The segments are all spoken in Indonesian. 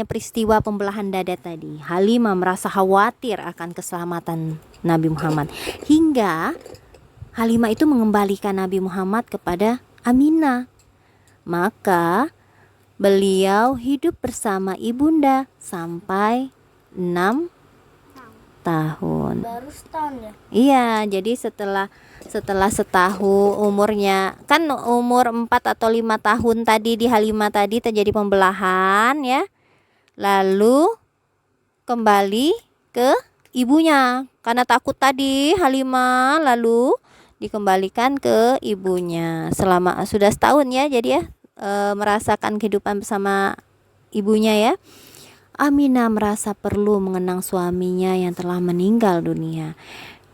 peristiwa pembelahan dada tadi, Halimah merasa khawatir akan keselamatan Nabi Muhammad, hingga Halimah itu mengembalikan Nabi Muhammad kepada Aminah. Maka beliau hidup bersama ibunda sampai 6 tahun. Baru setahun ya? Iya, jadi setelah setahun umurnya, kan umur 4 atau 5 tahun tadi di Halimah tadi terjadi pembelahan ya. Lalu kembali ke ibunya karena takut tadi Halimah, lalu dikembalikan ke ibunya selama sudah setahun ya. Jadi ya merasakan kehidupan bersama ibunya ya. Aminah merasa perlu mengenang suaminya yang telah meninggal dunia,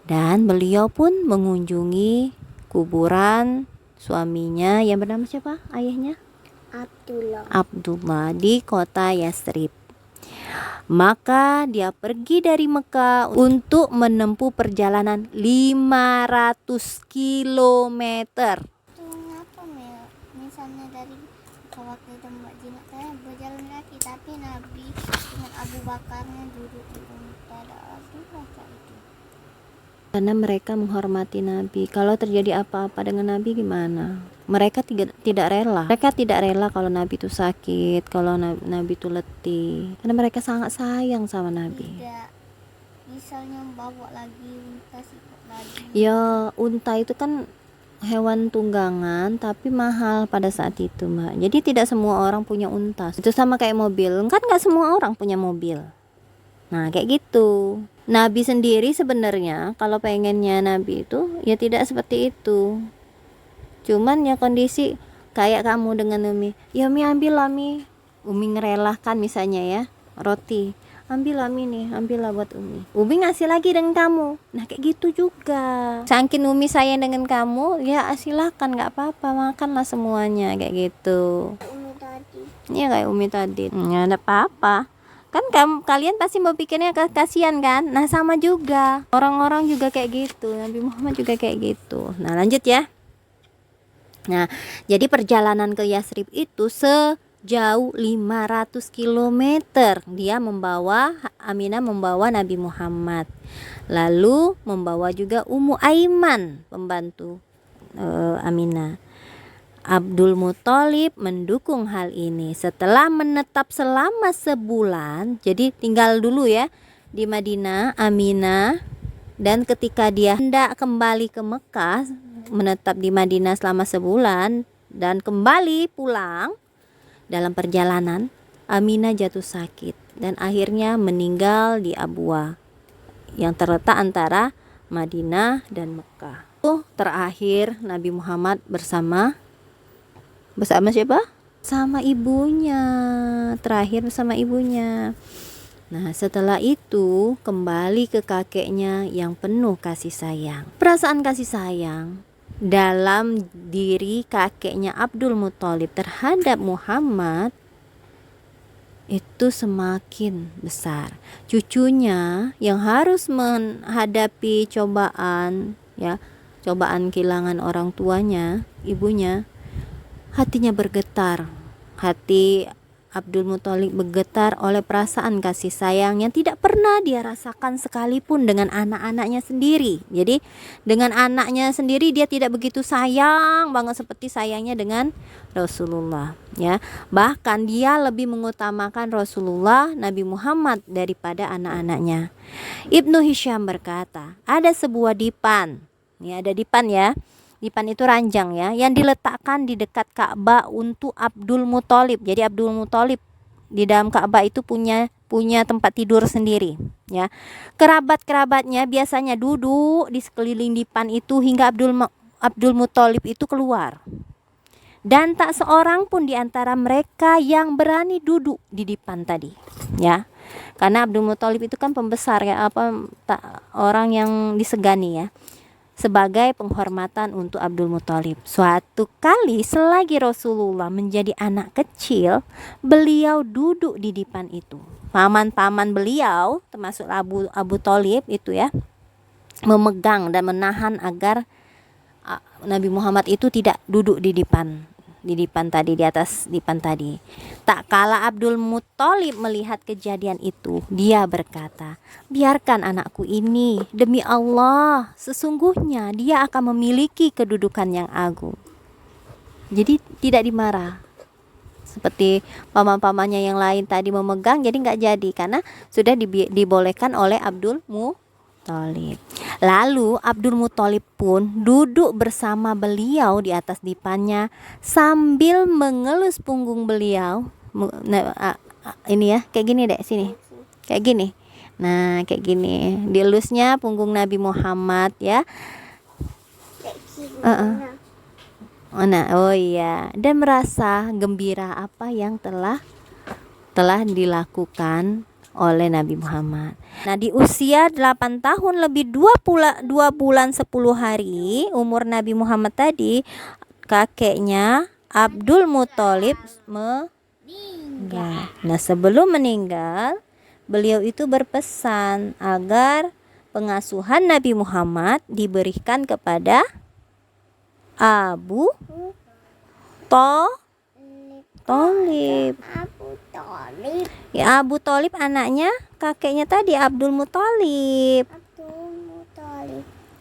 dan beliau pun mengunjungi kuburan suaminya yang bernama siapa ayahnya? Abdullah di kota Yasrib. Maka dia pergi dari Mekah untuk menempuh perjalanan 500 kilometer. Kenapa misalnya dari waktu itu Mbak Jina saya berjalan kaki, tapi Nabi dengan Abu Bakarnya duduk di unta. Itu Karena mereka menghormati Nabi. Kalau terjadi apa-apa dengan Nabi gimana? Mereka tidak rela. Mereka tidak rela kalau Nabi itu sakit, kalau Nabi itu letih. Karena mereka sangat sayang sama Nabi. Tidak misalnya bawa lagi unta sikut lagi. Ya, unta itu kan hewan tunggangan tapi mahal pada saat itu, Mbak. Jadi tidak semua orang punya unta. Itu sama kayak mobil. Kan nggak semua orang punya mobil. Nah, kayak gitu. Nabi sendiri sebenarnya kalau pengennya Nabi itu ya tidak seperti itu. Cuman ya kondisi kayak kamu dengan Umi. Ya Umi ambil lah Mi. Umi ngerelahkan misalnya ya roti. Ambil lah Mi nih, ambil lah buat Umi. Umi ngasih lagi dengan kamu. Nah kayak gitu juga. Saking Umi sayang dengan kamu, ya silakan nggak apa-apa, makanlah semuanya kayak gitu. Umi tadi. Iya kayak Umi tadi. Nggak ada apa-apa. Kan kalian pasti mau pikirnya kasihan kan? Nah sama juga. Orang-orang juga kayak gitu. Nabi Muhammad juga kayak gitu. Nah lanjut ya. Nah jadi perjalanan ke Yasrib itu sejauh 500 kilometer. Dia Aminah membawa Nabi Muhammad. Lalu membawa juga Ummu Aiman, pembantu Aminah. Abdul Muthalib mendukung hal ini. Setelah menetap selama sebulan, jadi tinggal dulu ya di Madinah Aminah, dan ketika dia hendak kembali ke Mekah, menetap di Madinah selama sebulan dan kembali pulang, dalam perjalanan Aminah jatuh sakit dan akhirnya meninggal di Abwa yang terletak antara Madinah dan Mekah. Terakhir Nabi Muhammad bersama siapa? Sama ibunya. Terakhir sama ibunya. Nah setelah itu kembali ke kakeknya yang penuh kasih sayang. Perasaan kasih sayang dalam diri kakeknya Abdul Muthalib terhadap Muhammad itu semakin besar. Cucunya yang harus menghadapi cobaan ya, cobaan kehilangan orang tuanya, ibunya, hatinya bergetar. Hati Abdul Muthalib bergetar oleh perasaan kasih sayang yang tidak pernah dia rasakan sekalipun dengan anak-anaknya sendiri. Jadi dengan anaknya sendiri dia tidak begitu sayang banget seperti sayangnya dengan Rasulullah ya. Bahkan dia lebih mengutamakan Rasulullah Nabi Muhammad daripada anak-anaknya. Ibnu Hisham berkata, ada sebuah dipan. Ini ada dipan ya. Dipan itu ranjang ya, yang diletakkan di dekat Ka'bah untuk Abdul Muthalib. Jadi Abdul Muthalib di dalam Ka'bah itu punya tempat tidur sendiri ya. Kerabat-kerabatnya biasanya duduk di sekeliling dipan itu hingga Abdul Muthalib itu keluar. Dan tak seorang pun di antara mereka yang berani duduk di dipan tadi ya. Karena Abdul Muthalib itu kan pembesar ya, orang yang disegani ya. Sebagai penghormatan untuk Abdul Muthalib. Suatu kali selagi Rasulullah menjadi anak kecil, beliau duduk di dipan itu. Paman-paman beliau, termasuk Abu Thalib itu ya, memegang dan menahan agar Nabi Muhammad itu tidak duduk di dipan di dipan tadi, di atas dipan tadi. Tak kala Abdul Muthalib melihat kejadian itu, dia berkata, biarkan anakku ini, demi Allah, sesungguhnya dia akan memiliki kedudukan yang agung. Jadi tidak dimarah seperti paman-pamannya yang lain tadi memegang, jadi nggak jadi karena sudah dibolehkan oleh Abdul Muthalib. Lalu Abdul Muthalib pun duduk bersama beliau di atas dipannya sambil mengelus punggung beliau. Ini ya, kayak gini deh, sini, kayak gini. Nah, kayak gini, dielusnya punggung Nabi Muhammad ya. Nah, oh iya, dan merasa gembira apa yang telah dilakukan oleh Nabi Muhammad. Nah, di usia 8 tahun lebih 2 bulan 10 hari umur Nabi Muhammad tadi, kakeknya Abdul Muthalib meninggal. Nah, sebelum meninggal, beliau itu berpesan agar pengasuhan Nabi Muhammad diberikan kepada Abu Thalib. Ya, Abu Thalib anaknya kakeknya tadi Abdul Muthalib.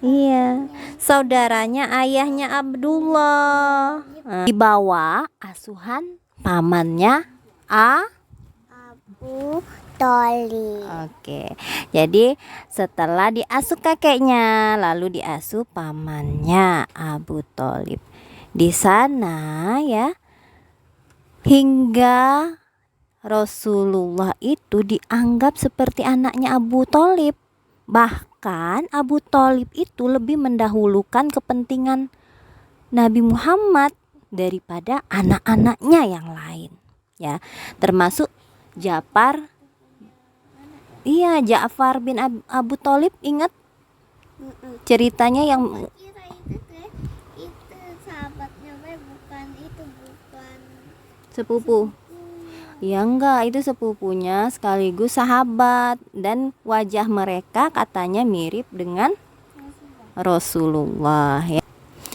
Iya, saudaranya ayahnya Abdullah. Di bawah asuhan pamannya Abu Thalib. Oke. Jadi setelah diasuh kakeknya, lalu diasuh pamannya Abu Thalib. Di sana ya, hingga Rasulullah itu dianggap seperti anaknya Abu Thalib. Bahkan Abu Thalib itu lebih mendahulukan kepentingan Nabi Muhammad daripada anak-anaknya yang lain. Ya, termasuk Ja'far. Iya, Ja'far bin Abu Thalib, ingat ceritanya yang itu sahabatnya, bukan sepupu. Ya enggak, itu sepupunya sekaligus sahabat, dan wajah mereka katanya mirip dengan Rasulullah ya.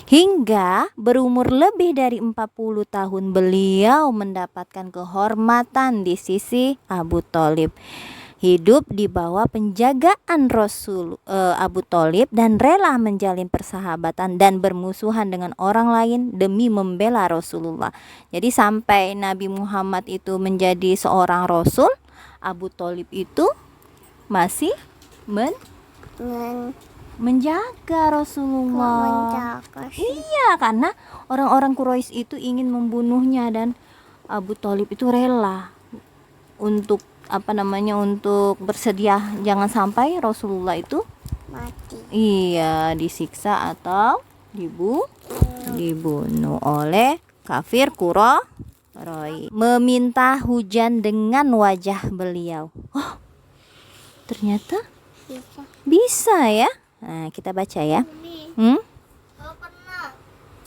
Hingga berumur lebih dari 40 tahun beliau mendapatkan kehormatan di sisi Abu Thalib. Hidup di bawah penjagaan Abu Thalib dan rela menjalin persahabatan dan bermusuhan dengan orang lain demi membela Rasulullah. Jadi sampai Nabi Muhammad itu menjadi seorang rasul, Abu Thalib itu masih menjaga Rasulullah. Iya, karena orang-orang Quraisy itu ingin membunuhnya dan Abu Thalib itu rela untuk untuk bersedia jangan sampai Rasulullah itu mati. Iya, disiksa atau dibunuh oleh kafir Quraisy. Meminta hujan dengan wajah beliau. Oh, ternyata bisa ya. Nah, kita baca ya. Pernah.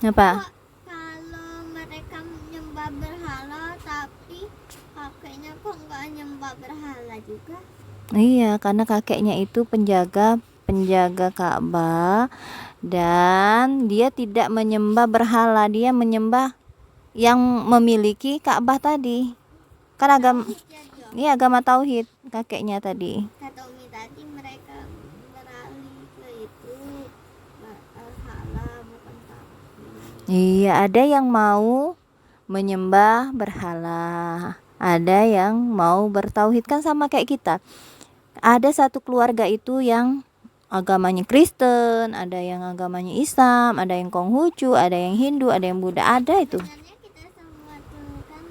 Apa? Kalau mereka menyembah berhala, tapi kakeknya kok nggak nyembah berhala juga? Iya, karena kakeknya itu penjaga Ka'bah dan dia tidak menyembah berhala, dia menyembah yang memiliki Ka'bah tadi. Kan agama tauhid kakeknya tadi. Kata Umi tadi mereka beralih ke itu berhala, bukan tauhid. Iya, ada yang mau menyembah berhala, ada yang mau bertauhid, kan sama kayak kita. Ada satu keluarga itu yang agamanya Kristen, ada yang agamanya Islam, ada yang Konghucu, ada yang Hindu, ada yang Buddha, ada itu. Sebenarnya kita semua tuh kan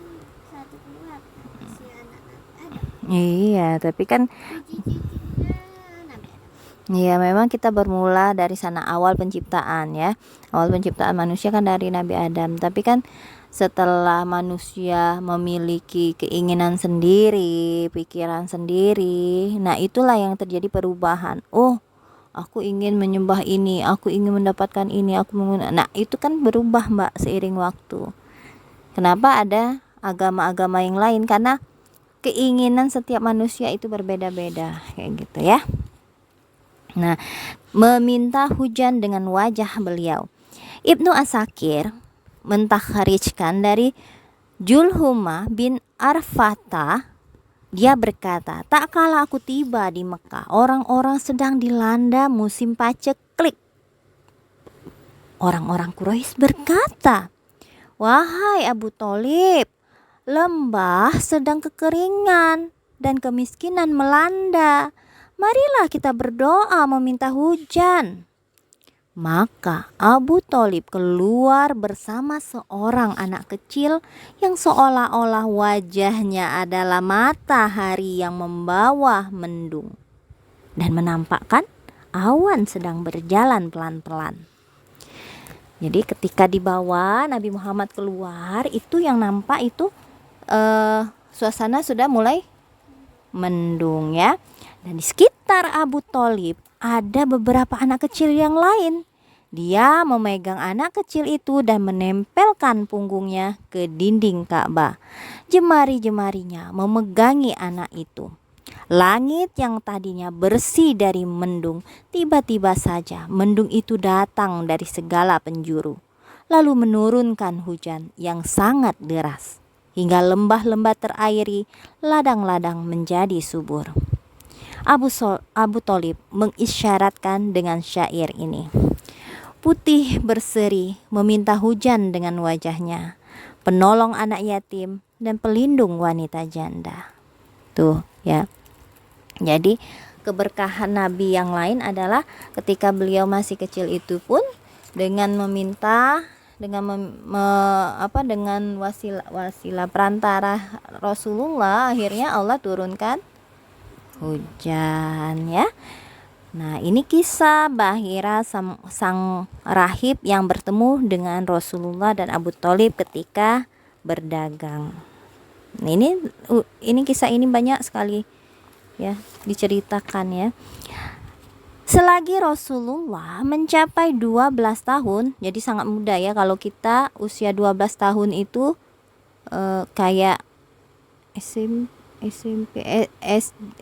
satu keluarga, si anak-anak ada. Iya, tapi kan ya memang kita bermula dari sana, awal penciptaan ya. Awal penciptaan manusia kan dari Nabi Adam. Tapi kan setelah manusia memiliki keinginan sendiri, pikiran sendiri, nah itulah yang terjadi perubahan. Oh, aku ingin menyembah ini, aku ingin mendapatkan ini, nah itu kan berubah Mbak seiring waktu. Kenapa ada agama-agama yang lain? Karena keinginan setiap manusia itu berbeda-beda kayak gitu ya. Nah, meminta hujan dengan wajah beliau. Ibnu Asakir mentakharijkan dari Julhumah bin Arfata. Dia berkata, tak kala aku tiba di Mekah, orang-orang sedang dilanda musim paceklik. Orang-orang Quraisy berkata, wahai Abu Thalib, lembah sedang kekeringan dan kemiskinan melanda. Marilah kita berdoa meminta hujan. Maka Abu Thalib keluar bersama seorang anak kecil yang seolah-olah wajahnya adalah matahari yang membawa mendung dan menampakkan awan sedang berjalan pelan-pelan. Jadi ketika dibawa Nabi Muhammad keluar, itu yang nampak itu suasana sudah mulai mendung ya. Dan di sekitar Abu Thalib ada beberapa anak kecil yang lain. Dia memegang anak kecil itu dan menempelkan punggungnya ke dinding Ka'bah. Jemari-jemarinya memegangi anak itu. Langit yang tadinya bersih dari mendung, tiba-tiba saja mendung itu datang dari segala penjuru, lalu menurunkan hujan yang sangat deras, hingga lembah-lembah terairi, ladang-ladang menjadi subur. Abu Thalib mengisyaratkan dengan syair ini. Putih berseri meminta hujan dengan wajahnya, penolong anak yatim dan pelindung wanita janda. Tuh ya. Jadi keberkahan Nabi yang lain adalah ketika beliau masih kecil itu pun dengan meminta dengan dengan wasilah perantara Rasulullah, akhirnya Allah turunkan hujan ya. Nah, ini kisah Bahira sang rahib yang bertemu dengan Rasulullah dan Abu Thalib ketika berdagang. Nah, ini kisah ini banyak sekali ya diceritakan ya. Selagi Rasulullah mencapai 12 tahun, jadi sangat muda ya. Kalau kita usia 12 tahun itu kayak SMP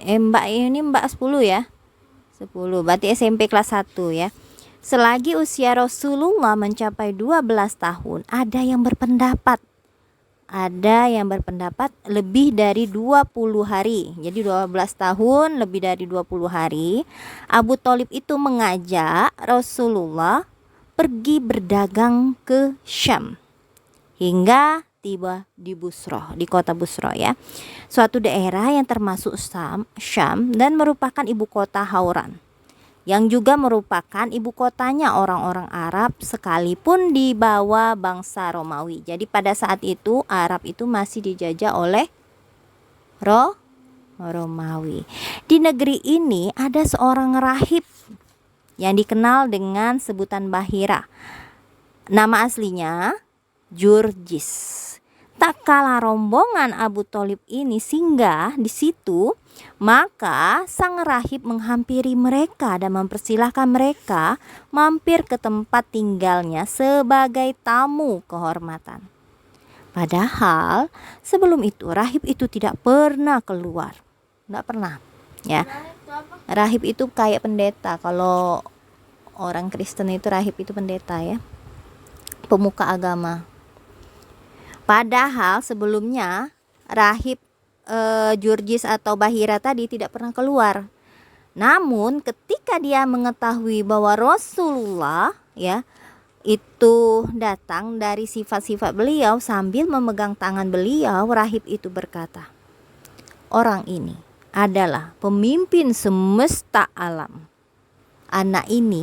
Mbak 10 ya. 10, berarti SMP kelas 1 ya. Selagi usia Rasulullah mencapai 12 tahun, ada yang berpendapat lebih dari 20 hari. Jadi 12 tahun lebih dari 20 hari, Abu Thalib itu mengajak Rasulullah pergi berdagang ke Syam hingga tiba di Busra, di kota Busra ya. Suatu daerah yang termasuk Syam dan merupakan ibu kota Hauran, yang juga merupakan ibu kotanya orang-orang Arab sekalipun di bawah bangsa Romawi. Jadi pada saat itu Arab itu masih dijajah oleh Romawi. Di negeri ini ada seorang rahib yang dikenal dengan sebutan Bahira. Nama aslinya Jurjis. Tak kala rombongan Abu Thalib ini singgah di situ, maka sang rahib menghampiri mereka dan mempersilahkan mereka mampir ke tempat tinggalnya sebagai tamu kehormatan. Padahal sebelum itu rahib itu tidak pernah keluar. Tidak pernah ya. Rahib itu kayak pendeta. Kalau orang Kristen itu rahib itu pendeta ya, pemuka agama. Padahal sebelumnya rahib Jurjis atau Bahira tadi tidak pernah keluar. Namun ketika dia mengetahui bahwa Rasulullah ya itu datang, dari sifat-sifat beliau sambil memegang tangan beliau, rahib itu berkata, orang ini adalah pemimpin semesta alam. Anak ini